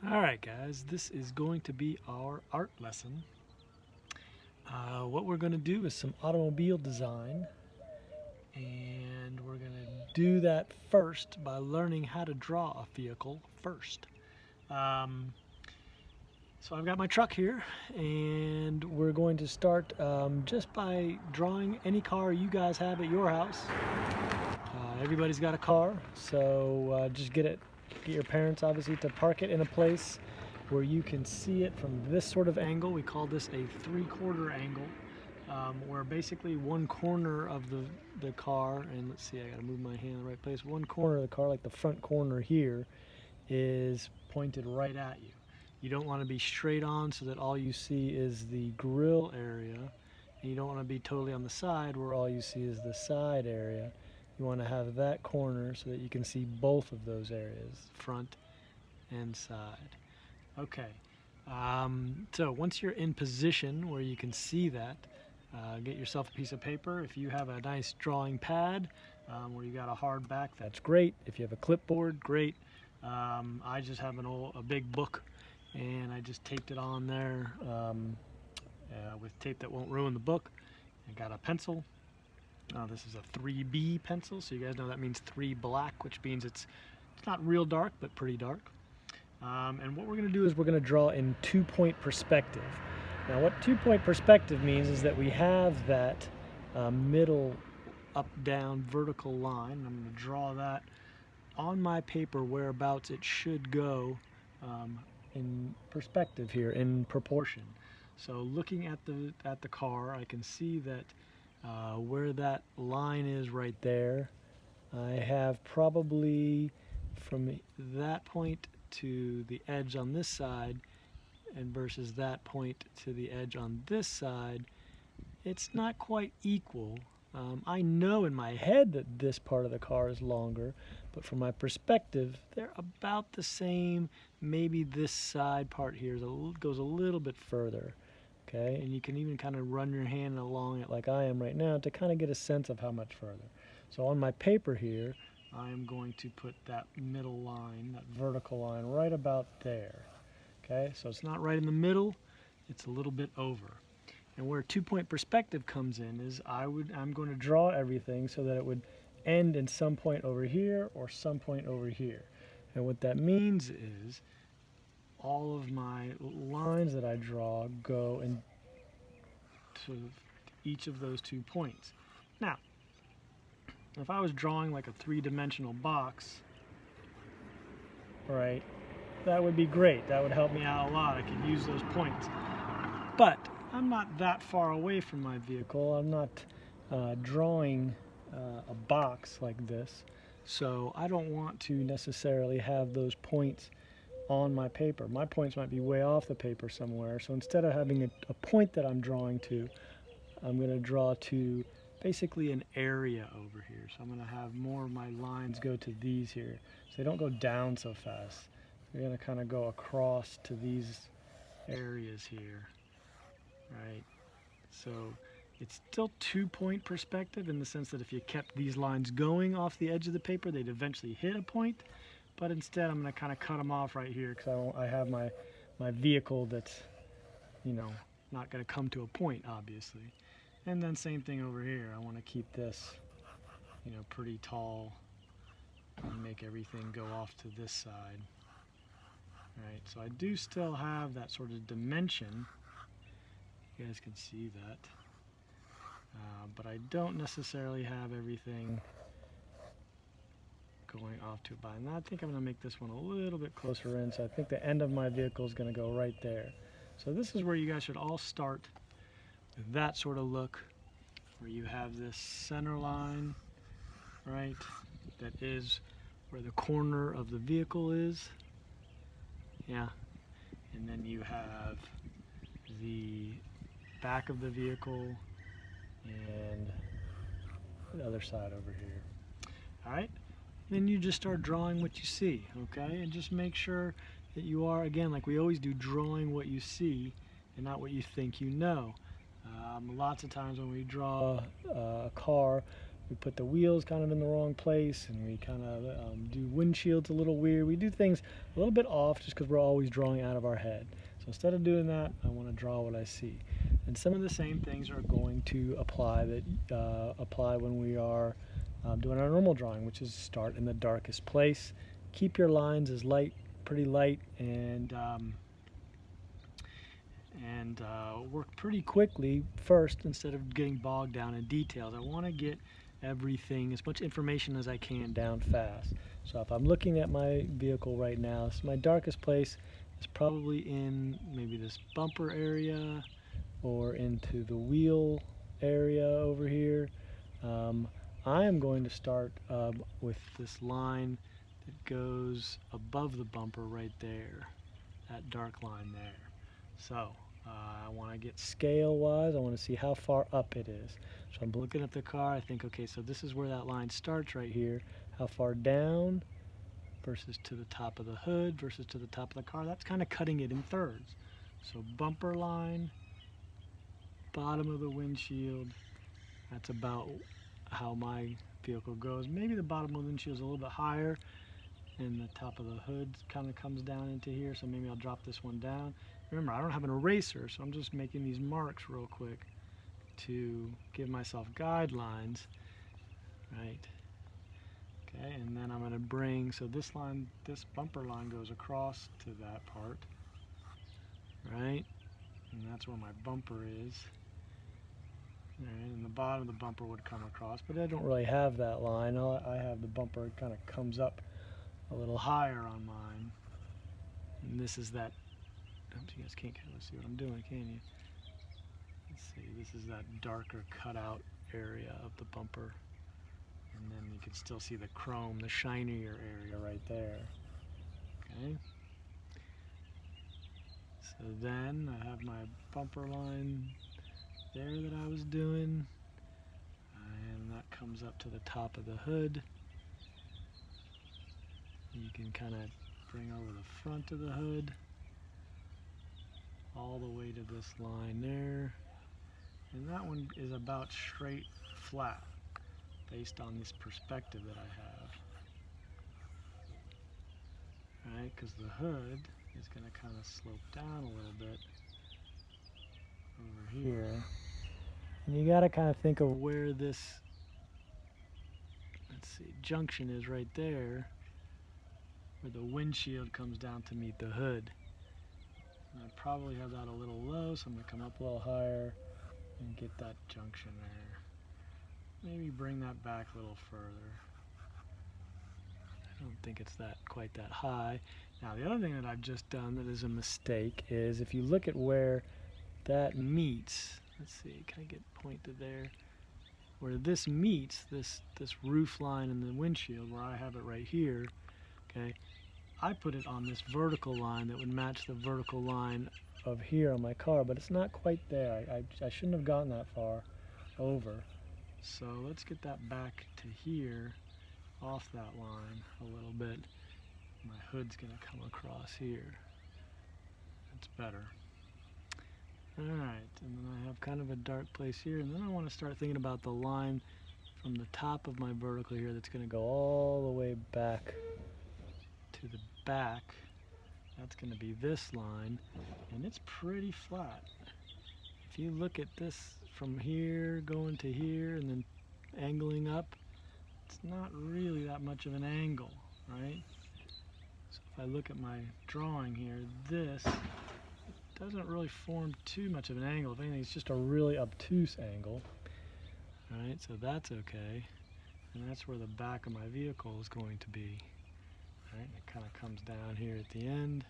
Alright guys, this is going to be our art lesson. What we're going to do is some automobile design, and we're going to do that first by learning how to draw a vehicle first. So I've got my truck here, and we're going to start just by drawing any car you guys have at your house. Everybody's got a car, so just get your parents obviously to park it in a place where you can see it from this sort of angle. We call this a three-quarter angle, where basically one corner of the car, and let's see, I gotta move my hand in the right place, one corner of the car, like the front corner here, is pointed right at you. You don't want to be straight on so that all you see is the grill area, and you don't want to be totally on the side where all you see is the side area. You want to have that corner so that you can see both of those areas, front and side. Okay, so once you're in position where you can see that, get yourself a piece of paper. If you have a nice drawing pad where you got a hard back, that's great. If you have a clipboard, great. I just have a big book, and I just taped it on there with tape that won't ruin the book. I got a pencil. This is a 3B pencil, so you guys know that means 3 black, which means it's not real dark, but pretty dark. And what we're going to do is we're going to draw in 2-point perspective. Now what 2-point perspective means is that we have that middle up-down vertical line. I'm going to draw that on my paper whereabouts it should go in perspective here, in proportion. So looking at the car, I can see that where that line is right there, I have probably from that point to the edge on this side and versus that point to the edge on this side, it's not quite equal. I know in my head that this part of the car is longer, but from my perspective, they're about the same. Maybe this side part here goes a little bit further. Okay, and you can even kind of run your hand along it like I am right now to kind of get a sense of how much further. So on my paper here, I am going to put that middle line, that vertical line, right about there. Okay, so it's not right in the middle, it's a little bit over. And where 2-point perspective comes in is I'm going to draw everything so that it would end in some point over here or some point over here. And what that means is all of my lines that I draw go into each of those 2 points. Now, if I was drawing like a 3-dimensional box, right, that would be great. That would help me out a lot. I could use those points. But I'm not that far away from my vehicle. I'm not drawing a box like this, so I don't want to necessarily have those points on my paper. My points might be way off the paper somewhere, so instead of having a point that I'm drawing to, I'm going to draw to basically an area over here. So I'm going to have more of my lines go to these here, so they don't go down so fast. They're going to kind of go across to these areas here, right? So it's still 2-point perspective in the sense that if you kept these lines going off the edge of the paper, they'd eventually hit a point. But instead, I'm going to kind of cut them off right here because I have my vehicle that's, not going to come to a point, obviously. And then same thing over here. I want to keep this, pretty tall and make everything go off to this side. Right, so I do still have that sort of dimension. You guys can see that. But I don't necessarily have everything going off to it by. And I think I'm going to make this one a little bit closer in, so I think the end of my vehicle is going to go right there. So this is where you guys should all start with that sort of look, where you have this center line, right, that is where the corner of the vehicle is. Yeah, and then you have the back of the vehicle and the other side over here. All right. Then you just start drawing what you see, okay? And just make sure that you are, again, like we always do, drawing what you see and not what you think you know. Lots of times when we draw a car, we put the wheels kind of in the wrong place, and we kind of do windshields a little weird. We do things a little bit off just because we're always drawing out of our head. So instead of doing that, I want to draw what I see. And some of the same things are going to apply when we are doing our normal drawing, which is start in the darkest place. Keep your lines as pretty light, and work pretty quickly first instead of getting bogged down in details. I want to get everything, as much information as I can, down fast. So if I'm looking at my vehicle right now, my darkest place is probably in maybe this bumper area or into the wheel area over here. I am going to start with this line that goes above the bumper right there, that dark line there. So I want to get scale wise, I want to see how far up it is. So I'm looking at the car, I think, okay, so this is where that line starts right here. How far down versus to the top of the hood versus to the top of the car. That's kind of cutting it in thirds. So bumper line, bottom of the windshield, that's about how my vehicle goes. Maybe the bottom of the windshield is a little bit higher and the top of the hood kind of comes down into here, so maybe I'll drop this one down. Remember, I don't have an eraser, so I'm just making these marks real quick to give myself guidelines, right? Okay, and then I'm going to bring, so this bumper line goes across to that part, right? And that's where my bumper is. Right, and the bottom of the bumper would come across, but I don't really have that line. I have the bumper kind of comes up a little higher on mine. And this is that, oops, you guys can't kind of see what I'm doing, can you? Let's see, this is that darker cutout area of the bumper. And then you can still see the chrome, the shinier area right there. Okay. So then I have my bumper line there that I was doing, and that comes up to the top of the hood. You can kind of bring over the front of the hood all the way to this line there, and that one is about straight flat based on this perspective that I have, right? Because the hood is going to kind of slope down a little bit over here. And you got to kind of think of where this, let's see, junction is right there, where the windshield comes down to meet the hood. And I probably have that a little low, so I'm going to come up a little higher and get that junction there. Maybe bring that back a little further. I don't think it's quite that high. Now the other thing that I've just done that is a mistake is if you look at where that meets, let's see, can I get pointed there? Where this meets, this roof line and the windshield, where I have it right here, okay, I put it on this vertical line that would match the vertical line of here on my car, but it's not quite there. I shouldn't have gotten that far over. So let's get that back to here, off that line a little bit. My hood's gonna come across here. That's better. Alright, and then I have kind of a dark place here, and then I want to start thinking about the line from the top of my vertical here that's going to go all the way back to the back. That's going to be this line, and it's pretty flat. If you look at this from here going to here and then angling up, it's not really that much of an angle, right? So if I look at my drawing here, this doesn't really form too much of an angle. If anything, it's just a really obtuse angle. Alright, so that's okay. And that's where the back of my vehicle is going to be. Alright, it kind of comes down here at the end.